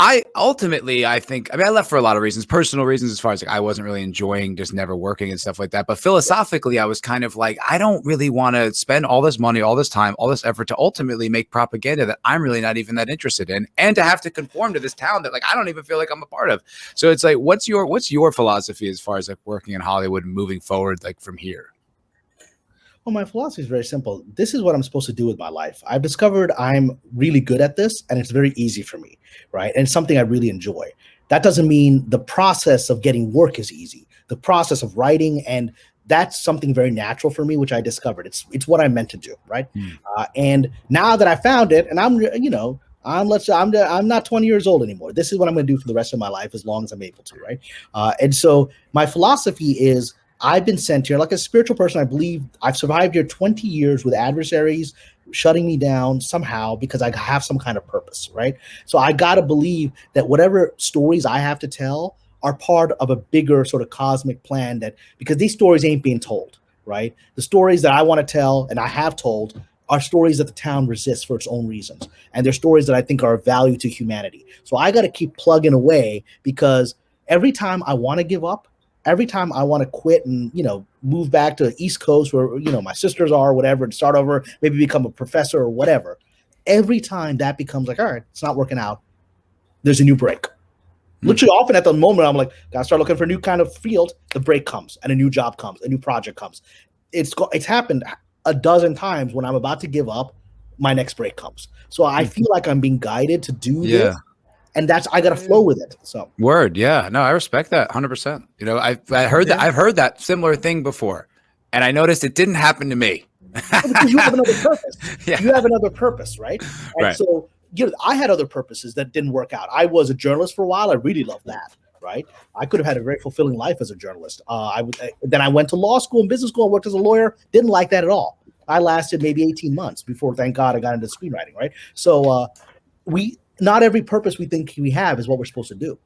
I think, I left for a lot of reasons, personal reasons, as far as like, I wasn't really enjoying just never working and stuff like that. But philosophically, I was kind of like, I don't really want to spend all this money, all this time, all this effort to ultimately make propaganda that I'm really not even that interested in, and to have to conform to this town that like, I don't even feel like I'm a part of. So it's like, what's your philosophy as far as like working in Hollywood and moving forward, like from here? Well, my philosophy is very simple. This is what I'm supposed to do with my life. I've discovered I'm really good at this, and it's very easy for me, right? And it's something I really enjoy. That doesn't mean the process of getting work is easy. The process of writing, and that's something very natural for me, which I discovered. It's what I'm meant to do, right? And now that I found it, and I'm not 20 years old anymore. This is what I'm going to do for the rest of my life, as long as I'm able to, right? And so my philosophy is, I've been sent here like a spiritual person. I believe I've survived here 20 years with adversaries shutting me down somehow because I have some kind of purpose, right? So I got to believe that whatever stories I have to tell are part of a bigger sort of cosmic plan, that because these stories ain't being told, right? The stories that I want to tell and I have told are stories that the town resists for its own reasons. And they're stories that I think are of value to humanity. So I got to keep plugging away, because every time I want to give up, every time I want to quit and, move back to the East Coast where, my sisters are or whatever, and start over, maybe become a professor or whatever, every time that becomes like, all right, it's not working out, there's a new break. Literally often at the moment, I'm like, gotta start looking for a new kind of field. The break comes and a new job comes, a new project comes. It's happened a dozen times when I'm about to give up, my next break comes. So I feel like I'm being guided to do this. And I got to flow with it. So word. Yeah, no, I respect that 100%. I've heard that similar thing before, and I noticed it didn't happen to me. Because you have another purpose. You have another purpose, right? And right. So I had other purposes that didn't work out. I was a journalist for a while. I really loved that, right? I could have had a very fulfilling life as a journalist. Then I went to law school and business school and worked as a lawyer. Didn't like that at all. I lasted maybe 18 months before, thank God, I got into screenwriting, right? So not every purpose we think we have is what we're supposed to do.